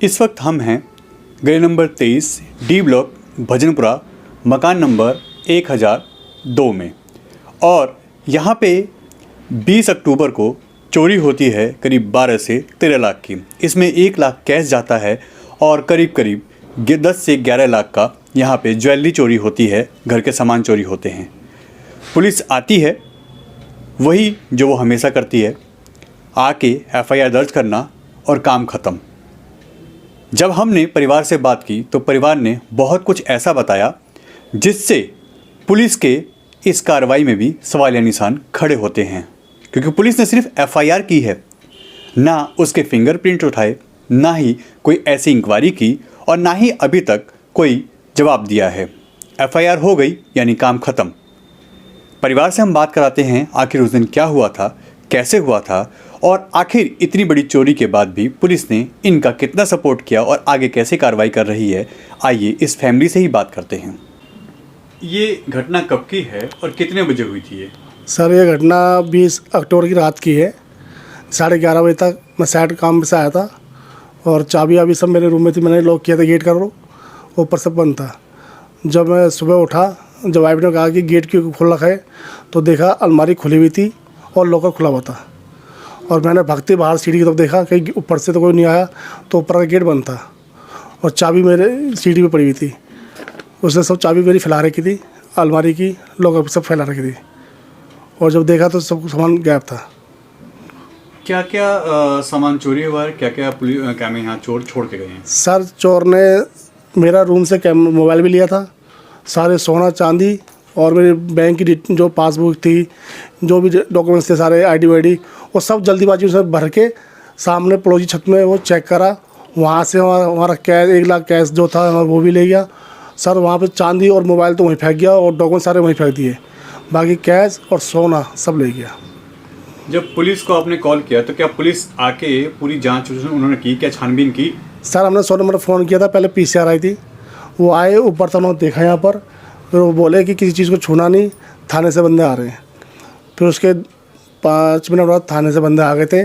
इस वक्त हम हैं गली नंबर 23 डी ब्लॉक भजनपुरा मकान नंबर 1002 में और यहाँ पे 20 अक्टूबर को चोरी होती है करीब 12 से 13 लाख की। इसमें 1 लाख कैश जाता है और करीब 10 से 11 लाख का यहाँ पे ज्वेलरी चोरी होती है, घर के सामान चोरी होते हैं। पुलिस आती है वही जो वो हमेशा करती है, आके एफआईआर दर्ज करना और काम ख़त्म। जब हमने परिवार से बात की तो परिवार ने बहुत कुछ ऐसा बताया जिससे पुलिस के इस कार्रवाई में भी सवालिया निशान खड़े होते हैं, क्योंकि पुलिस ने सिर्फ एफआईआर की है, ना उसके फिंगरप्रिंट उठाए, ना ही कोई ऐसी इंक्वायरी की और ना ही अभी तक कोई जवाब दिया है। एफआईआर हो गई यानी काम ख़त्म। परिवार से हम बात कराते हैं आखिर उस दिन क्या हुआ था, कैसे हुआ था और आखिर इतनी बड़ी चोरी के बाद भी पुलिस ने इनका कितना सपोर्ट किया और आगे कैसे कार्रवाई कर रही है। आइए इस फैमिली से ही बात करते हैं। ये घटना कब की है और कितने बजे हुई थी ये? सर ये घटना 20 अक्टूबर की रात की है। 11:30 बजे तक मैं साइड काम से आया था और चाबी अभी सब मेरे रूम में थी। मैंने लॉक किया था गेट का, ऊपर सब बंद था। जब मैं सुबह उठा, जब वाइफ ने कहा कि गेट क्यों खुला है तो देखा अलमारी खुली हुई थी और लॉकर खुला हुआ था। और मैंने भागते बाहर सीढ़ी की तरफ देखा कि ऊपर से तो कोई नहीं आया, तो ऊपर का गेट बंद था और चाबी मेरे सीढ़ी पे पड़ी हुई थी। उसने सब चाबी मेरी फैला रखी थी, अलमारी की लॉकर सब फैला रखी थी। और जब देखा तो सब सामान गायब था। क्या क्या सामान चोरी हुआ है? क्या क्या पुलिस कैमरे यहाँ चोर छोड़ के गए हैं? सर चोर ने मेरा रूम से मोबाइल भी लिया था, सारे सोना चांदी और मेरे बैंक की जो पासबुक थी, जो भी डॉक्यूमेंट्स थे सारे, आईडी वाईडी, वो सब जल्दीबाजी से भर के सामने पड़ोसी छत में वो चेक करा। वहाँ से हमारा कैश 1 लाख कैश जो था वो भी ले गया। सर वहाँ पे चांदी और मोबाइल तो वहीं फेंक गया और डॉक्यूमेंट सारे वहीं फेंक दिए, बाकी कैश और सोना सब ले गया। जब पुलिस को आपने कॉल किया तो क्या पुलिस आके पूरी जांच उन्होंने की, क्या छानबीन की? सर हमने 100 नंबर फ़ोन किया था, पहले पीसीआर आई थी, वो आए ऊपर था, उन्होंने देखा यहाँ पर, फिर वो बोले कि किसी चीज़ को छूना नहीं, थाने से बंदे आ रहे हैं। फिर उसके 5 मिनट बाद थाने से बंदे आ गए थे।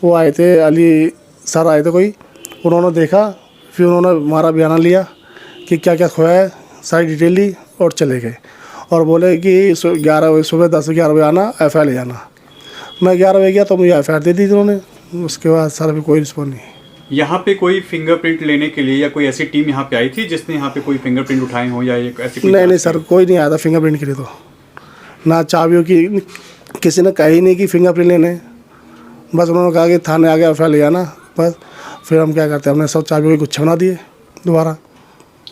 वो आए थे, अली सर आए थे कोई, उन्होंने देखा, फिर उन्होंने हमारा बयाना लिया कि क्या क्या खोया है, सारी डिटेल ली और चले गए। और बोले कि 11 बजे सुबह 10-11 बजे आना, एफआईआर ले जाना। मैं 11 बजे गया तो मुझे एफआईआर दे दी थी उन्होंने। उसके बाद सर अभी कोई रिस्पॉन्स नहीं। यहाँ पे कोई फिंगरप्रिंट लेने के लिए या कोई ऐसी टीम यहाँ पे आई थी जिसने यहाँ पे कोई फिंगरप्रिंट उठाए हो या ऐसी कोई? नहीं सर, कोई नहीं आया था फिंगरप्रिंट के लिए। तो ना चाबियों की किसी ने कही नहीं कि फिंगरप्रिंट लेने, बस उन्होंने कहा कि थाने आ गया एफआईआर ले जाना, बस। फिर हम क्या करते हैं, हमने सब चाबियों के गुच्छे बना दिए दोबारा।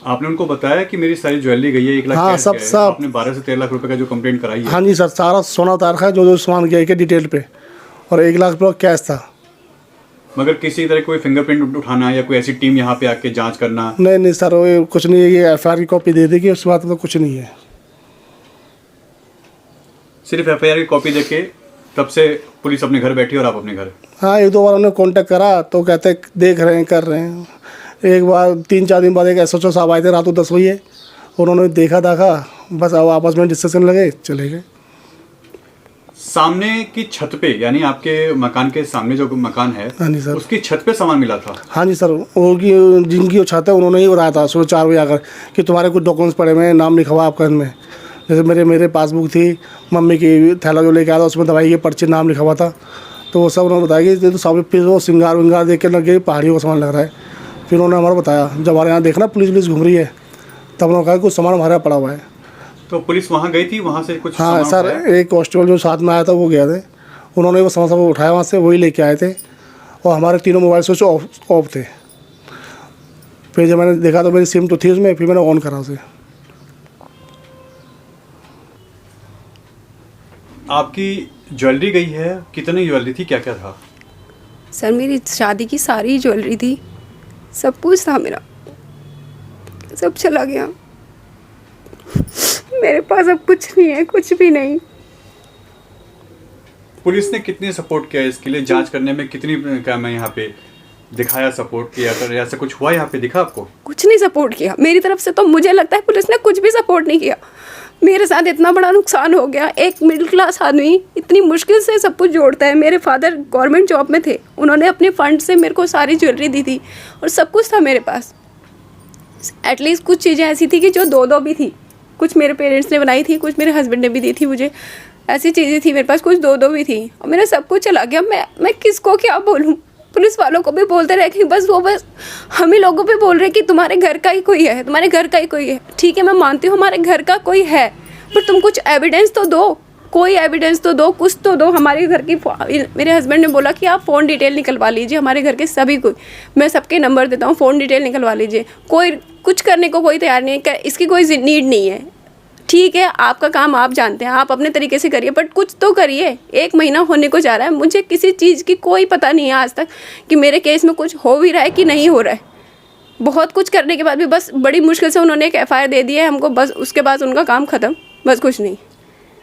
आपने उनको बताया कि मेरी सारी ज्वेलरी गई है, 1 लाख? हाँ सब आपने 12 से 13 लाख रुपए का जो कंप्लेंट कराई है? हाँ जी सर, सारा सोना उतार रखा है, जो सामान गया के डिटेल पे, और 1 लाख रुपये कैश था। मगर किसी तरह कोई फिंगरप्रिंट उठाना या कोई ऐसी टीम यहाँ पे आके जांच करना? नहीं सर, वो कुछ नहीं है। ये एफआईआर की कॉपी दे देगी, उसके बाद तो कुछ नहीं है। सिर्फ एफआईआर की कॉपी देके तब से पुलिस अपने घर बैठी और आप अपने घर? हाँ, 1-2 बार उन्होंने कांटेक्ट करा तो कहते देख रहे हैं, कर रहे हैं। एक बार 3-4 दिन बाद एक एसएचओ साहब आए थे रात को 10 बजे, उन्होंने देखा, बस अब आपस में डिस्कशन लगे, चले गए। सामने की छत पे, यानी आपके मकान के सामने जो मकान है, हाँ जी सर, उसकी छत पे सामान मिला था? हाँ जी सर, उनकी जिनकी वो छत है उन्होंने ही बताया था सुबह 4 बजे आकर कि तुम्हारे कुछ डॉक्यूमेंट्स पड़े हुए हैं, नाम लिखा हुआ आपका इनमें। जैसे मेरे पासबुक थी, मम्मी की थैला जो लेके आया था उसमें दवाई के पर्चे नाम लिखा हुआ था, तो वो सब उन्होंने बताया कि तो सब फिर वो श्रृंगार विंगार देख के लग गई, पहाड़ियों का सामान लग रहा है। फिर उन्होंने हमारा बताया, जब हमारे यहाँ देखना पुलिस घूम रही है, तब उन्होंने कहा कुछ सामान हमारे यहाँ पड़ा हुआ है। तो पुलिस वहाँ गई थी, वहाँ से कुछ? हाँ सर, एक कांस्टेबल जो साथ में आया था वो गया थे, उन्होंने वो सामान सब उठाया वहाँ से, वही लेके आए थे। और हमारे तीनों मोबाइल स्विच ऑफ थे। फिर जब मैंने देखा तो मेरी सिम तो थी उसमें, फिर मैंने ऑन करा उसे। आपकी ज्वेलरी गई है, कितनी ज्वेलरी थी, क्या क्या था? सर मेरी शादी की सारी ज्वेलरी थी, सब कुछ था मेरा, सब चला गया। मेरे पास अब कुछ नहीं है, कुछ भी नहीं। पुलिस ने कितनी सपोर्ट किया इसके लिए, जांच करने में कितनी काम है यहाँ पे दिखाया, सपोर्ट किया? तो ऐसा कुछ हुआ यहाँ पे, दिखा आपको? कुछ नहीं सपोर्ट किया मेरी तरफ से, तो मुझे लगता है पुलिस ने कुछ भी सपोर्ट नहीं किया। मेरे साथ इतना बड़ा नुकसान हो गया। एक मिडिल क्लास आदमी इतनी मुश्किल से सब कुछ जोड़ता है। मेरे फादर गवर्नमेंट जॉब में थे, उन्होंने अपने फंड से मेरे को सारी ज्वेलरी दी थी और सब कुछ था मेरे पास। एटलीस्ट कुछ चीज़ें ऐसी थी कि जो दो दो भी थी, कुछ मेरे पेरेंट्स ने बनाई थी, कुछ मेरे हस्बैंड ने भी दी थी मुझे। ऐसी चीज़ें थी मेरे पास, कुछ दो दो भी थी और मेरा सब कुछ चला गया। मैं किसको क्या बोलूँ? पुलिस वालों को भी बोलते रहे कि बस हम ही लोगों पे बोल रहे कि तुम्हारे घर का ही कोई है, तुम्हारे घर का ही कोई है। ठीक है, मैं मानती हूँ हमारे घर का कोई है, पर तुम कुछ एविडेंस तो दो, कोई एविडेंस तो दो, कुछ तो दो। हमारे घर की मेरे हस्बैंड ने बोला कि आप फ़ोन डिटेल निकलवा लीजिए, हमारे घर के सभी को मैं सबके नंबर देता हूँ, फ़ोन डिटेल निकलवा लीजिए। कोई कुछ करने को कोई तैयार नहीं है, इसकी कोई नीड नहीं है। ठीक है, आपका काम आप जानते हैं, आप अपने तरीके से करिए, बट कुछ तो करिए। 1 महीना होने को जा रहा है, मुझे किसी चीज़ की कोई पता नहीं है आज तक कि मेरे केस में कुछ हो भी रहा है कि नहीं हो रहा है। बहुत कुछ करने के बाद भी बस बड़ी मुश्किल से उन्होंने एक FIR दे दी है हमको, बस उसके बाद उनका काम ख़त्म, बस कुछ नहीं।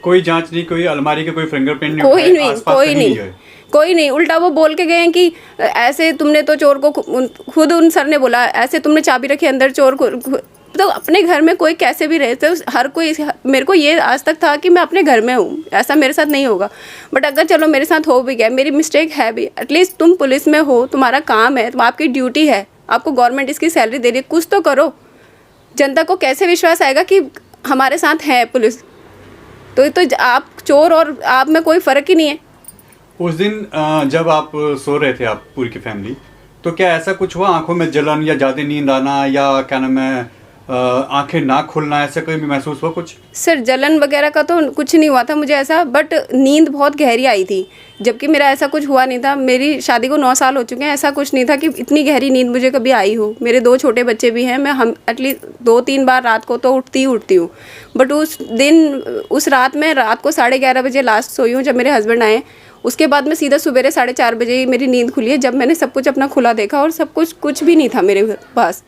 कोई जांच नहीं, कोई अलमारी के कोई फिंगरप्रिंट नहीं, कोई नहीं, कोई नहीं। उल्टा वो बोल के गए हैं कि ऐसे तुमने तो चोर को, खुद उन सर ने बोला ऐसे तुमने चाबी रखी अंदर चोर को। तो अपने घर में कोई कैसे भी रहते, हर कोई, मेरे को ये आज तक था कि मैं अपने घर में हूँ, ऐसा मेरे साथ नहीं होगा। बट अगर चलो मेरे साथ हो भी गया, मेरी मिस्टेक है भी, एटलीस्ट तुम पुलिस में हो, तुम्हारा काम है, तुम आपकी ड्यूटी है, आपको गवर्नमेंट इसकी सैलरी दे रही है, कुछ तो करो। जनता को कैसे विश्वास आएगा कि हमारे साथ है पुलिस? तो आप चोर और आप में कोई फ़र्क ही नहीं है। उस दिन जब आप सो रहे थे, आप पूरी की फैमिली, तो क्या ऐसा कुछ हुआ, आंखों में जलन या ज़्यादा नींद आना या क्या नाम है आंखें ना खुलना, ऐसा कोई भी महसूस हुआ कुछ? सर जलन वगैरह का तो कुछ नहीं हुआ था मुझे ऐसा, बट नींद बहुत गहरी आई थी, जबकि मेरा ऐसा कुछ हुआ नहीं था। मेरी शादी को 9 साल हो चुके हैं, ऐसा कुछ नहीं था कि इतनी गहरी नींद मुझे कभी आई हो। मेरे 2 छोटे बच्चे भी हैं, हम एटलीस्ट 2-3 बार रात को तो उठती हूँ। बट उस रात में रात को 11:30 बजे लास्ट सोई हूँ जब मेरे हस्बैंड आए। उसके बाद में सीधा सुबह 4:30 बजे ही मेरी नींद खुली है, जब मैंने सब कुछ अपना खुला देखा और सब कुछ भी नहीं था मेरे पास।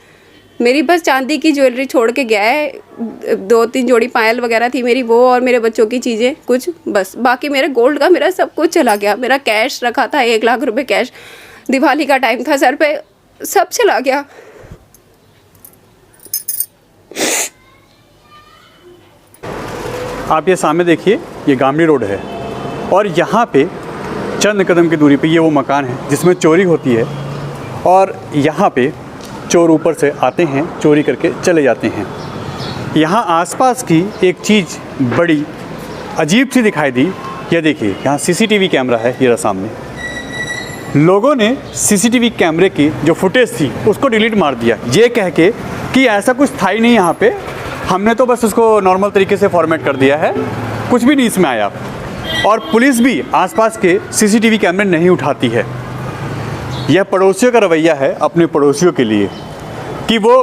मेरी बस चांदी की ज्वेलरी छोड़ के गया है, 2-3 जोड़ी पायल वगैरह थी मेरी, वो और मेरे बच्चों की चीज़ें कुछ, बस। बाकी मेरे गोल्ड का मेरा सब कुछ चला गया। मेरा कैश रखा था 1 लाख रुपए कैश, दिवाली का टाइम था सर पे, सब चला गया। आप ये सामने देखिए, ये गामड़ी रोड है और यहाँ पे चंद कदम की दूरी पे ये वो मकान है जिसमें चोरी होती है। और यहाँ पे चोर ऊपर से आते हैं, चोरी करके चले जाते हैं। यहाँ आसपास की एक चीज़ बड़ी अजीब सी दिखाई दी। ये देखिए, यहाँ CCTV कैमरा है, ये रहा सामने। लोगों ने CCTV कैमरे की जो फुटेज थी उसको डिलीट मार दिया, ये कह के कि ऐसा कुछ था ही नहीं यहाँ पे, हमने तो बस उसको नॉर्मल तरीके से फॉर्मेट कर दिया है, कुछ भी नहीं इसमें आया। और पुलिस भी आसपास के CCTV कैमरे नहीं उठाती है। यह पड़ोसियों का रवैया है अपने पड़ोसियों के लिए कि वो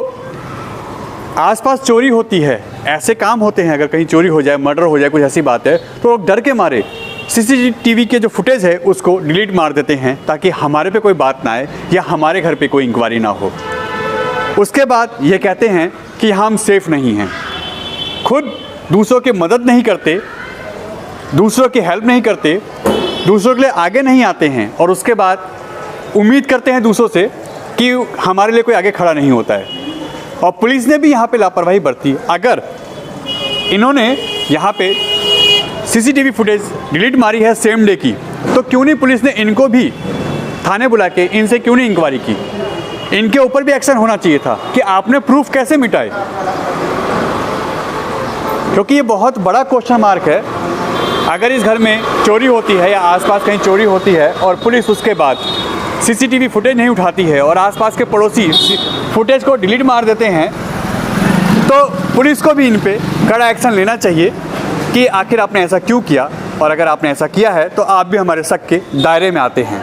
आसपास चोरी होती है, ऐसे काम होते हैं, अगर कहीं चोरी हो जाए, मर्डर हो जाए, कुछ ऐसी बात है, तो लोग डर के मारे CCTV के जो फुटेज है उसको डिलीट मार देते हैं ताकि हमारे पे कोई बात ना आए या हमारे घर पे कोई इंक्वायरी ना हो। उसके बाद ये कहते हैं कि हम सेफ़ नहीं हैं, खुद दूसरों की मदद नहीं करते, दूसरों की हेल्प नहीं करते, दूसरों के लिए आगे नहीं आते हैं, और उसके बाद उम्मीद करते हैं दूसरों से कि हमारे लिए कोई आगे खड़ा नहीं होता है। और पुलिस ने भी यहाँ पे लापरवाही बरती। अगर इन्होंने यहाँ पे CCTV फुटेज डिलीट मारी है सेम डे की, तो क्यों नहीं पुलिस ने इनको भी थाने बुला के इनसे क्यों नहीं इंक्वायरी की? इनके ऊपर भी एक्शन होना चाहिए था कि आपने प्रूफ कैसे मिटाए, क्योंकि ये बहुत बड़ा क्वेश्चन मार्क है। अगर इस घर में चोरी होती है या आसपास कहीं चोरी होती है और पुलिस उसके बाद CCTV फुटेज नहीं उठाती है और आसपास के पड़ोसी फुटेज को डिलीट मार देते हैं, तो पुलिस को भी इन पे कड़ा एक्शन लेना चाहिए कि आखिर आपने ऐसा क्यों किया, और अगर आपने ऐसा किया है तो आप भी हमारे शक के दायरे में आते हैं।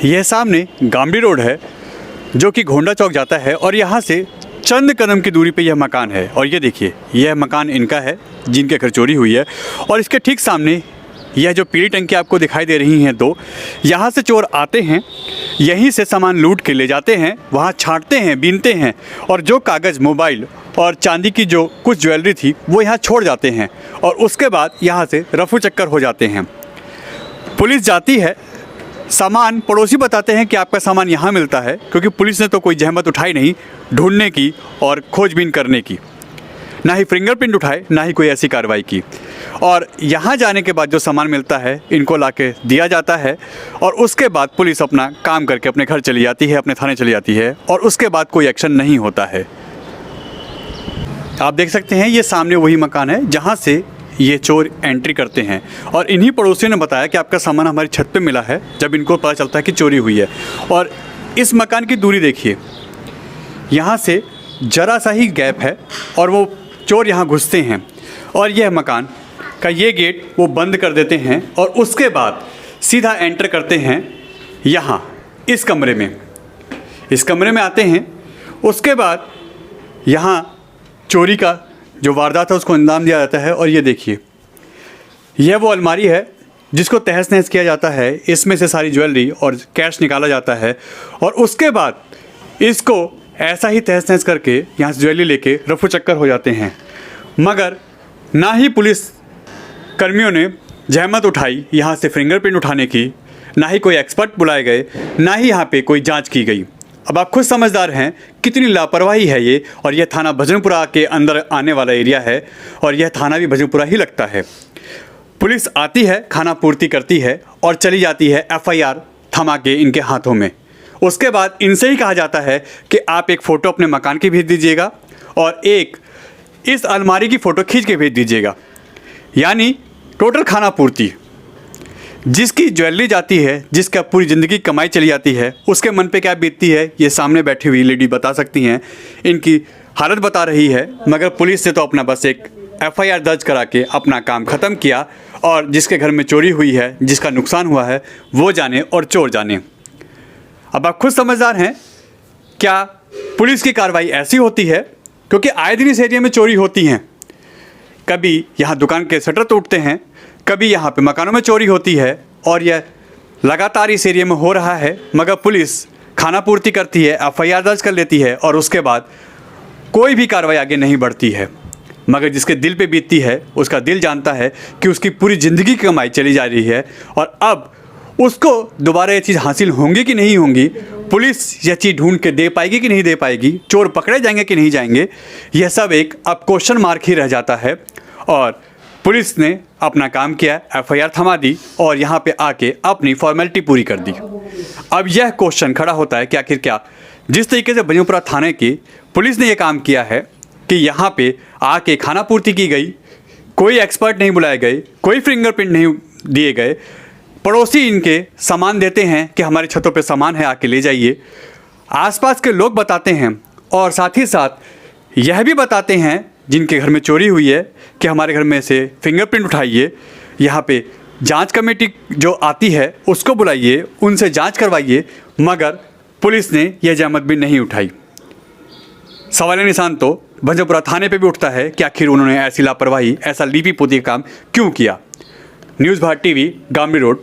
यह सामने गामड़ी रोड है जो कि घोंडा चौक जाता है और यहाँ से चंद कदम की दूरी पे यह मकान है। और ये देखिए, यह मकान इनका है जिनके घर चोरी हुई है। और इसके ठीक सामने यह जो पीली टंकी आपको दिखाई दे रही हैं 2, यहाँ से चोर आते हैं, यहीं से सामान लूट के ले जाते हैं, वहाँ छांटते हैं, बीनते हैं, और जो कागज़, मोबाइल और चांदी की जो कुछ ज्वेलरी थी वो यहाँ छोड़ जाते हैं, और उसके बाद यहाँ से रफू चक्कर हो जाते हैं। पुलिस जाती है, सामान पड़ोसी बताते हैं कि आपका सामान यहाँ मिलता है, क्योंकि पुलिस ने तो कोई जहमत उठाई नहीं ढूंढने की और खोजबीन करने की। ना ही फिंगरप्रिंट उठाए, ना ही कोई ऐसी कार्रवाई की। और यहाँ जाने के बाद जो सामान मिलता है इनको लाके दिया जाता है और उसके बाद पुलिस अपना काम करके अपने घर चली जाती है, अपने थाने चली जाती है और उसके बाद कोई एक्शन नहीं होता है। आप देख सकते हैं ये सामने वही मकान है जहाँ से ये चोर एंट्री करते हैं और इन्हीं पड़ोसियों ने बताया कि आपका सामान हमारी छत पे मिला है जब इनको पता चलता है कि चोरी हुई है। और इस मकान की दूरी देखिए, यहाँ से जरा सा ही गैप है और वो चोर यहाँ घुसते हैं और यह मकान का ये गेट वो बंद कर देते हैं और उसके बाद सीधा एंटर करते हैं यहाँ इस कमरे में। इस कमरे में आते हैं, उसके बाद यहाँ चोरी का जो वारदात है उसको अंजाम दिया जाता है। और ये देखिए, यह वो अलमारी है जिसको तहस नहस किया जाता है, इसमें से सारी ज्वेलरी और कैश निकाला जाता है और उसके बाद इसको ऐसा ही तहस नहस करके यहाँ से ज्वेलरी लेके रफू चक्कर हो जाते हैं। मगर ना ही पुलिस कर्मियों ने जहमत उठाई यहाँ से फिंगरप्रिंट उठाने की, ना ही कोई एक्सपर्ट बुलाए गए, ना ही यहाँ पे कोई जांच की गई। अब आप खुद समझदार हैं कितनी लापरवाही है ये। और यह थाना भजनपुरा के अंदर आने वाला एरिया है और यह थाना भी भजनपुरा ही लगता है। पुलिस आती है, खाना पूर्ति करती है और चली जाती है FIR थमा के इनके हाथों में। उसके बाद इनसे ही कहा जाता है कि आप एक फ़ोटो अपने मकान की भेज दीजिएगा और एक इस अलमारी की फ़ोटो खींच के भेज दीजिएगा। यानी टोटल खाना पूर्ति। जिसकी ज्वेलरी जाती है, जिसका पूरी ज़िंदगी कमाई चली जाती है, उसके मन पे क्या बीतती है ये सामने बैठी हुई लेडी बता सकती हैं। इनकी हालत बता रही है। मगर पुलिस ने तो अपना बस एक FIR दर्ज करा के अपना काम ख़त्म किया और जिसके घर में चोरी हुई है, जिसका नुकसान हुआ है, वो जाने और चोर जाने। अब आप खुद समझदार हैं, क्या पुलिस की कार्रवाई ऐसी होती है? क्योंकि आए दिन इस एरिया में चोरी होती हैं। कभी यहाँ दुकान के शटर टूटते हैं, कभी यहाँ पे मकानों में चोरी होती है और यह लगातार इस एरिया में हो रहा है। मगर पुलिस खाना पूर्ति करती है, FIR दर्ज कर लेती है और उसके बाद कोई भी कार्रवाई आगे नहीं बढ़ती है। मगर जिसके दिल पे बीतती है उसका दिल जानता है कि उसकी पूरी ज़िंदगी की कमाई चली जा रही है और अब उसको दोबारा ये चीज़ हासिल होंगी कि नहीं होंगी, पुलिस यह चीज़ ढूंढ के दे पाएगी कि नहीं दे पाएगी, चोर पकड़े जाएंगे कि नहीं जाएंगे, यह सब एक अब क्वेश्चन मार्क ही रह जाता है। और पुलिस ने अपना काम किया, FIR थमा दी और यहाँ पे आके अपनी फॉर्मेलिटी पूरी कर दी। अब यह क्वेश्चन खड़ा होता है कि आखिर क्या जिस तरीके से भजनपुरा थाने की पुलिस ने यह काम किया है कि यहाँ पे आके खाना पूर्ति की गई, कोई एक्सपर्ट नहीं बुलाए गए, कोई फिंगरप्रिंट नहीं दिए गए, पड़ोसी इनके सामान देते हैं कि हमारी छतों पे सामान है आके ले जाइए, आसपास के लोग बताते हैं और साथ ही साथ यह भी बताते हैं जिनके घर में चोरी हुई है कि हमारे घर में से फिंगरप्रिंट उठाइए, यहाँ पे जांच कमेटी जो आती है उसको बुलाइए, उनसे जांच करवाइए। मगर पुलिस ने यह जहमत भी नहीं उठाई। सवाल निशान तो भजनपुरा थाने पे भी उठता है कि आखिर उन्होंने ऐसी लापरवाही, ऐसा लीपी पोती काम क्यों किया। News Bharat TV, Gamdi road,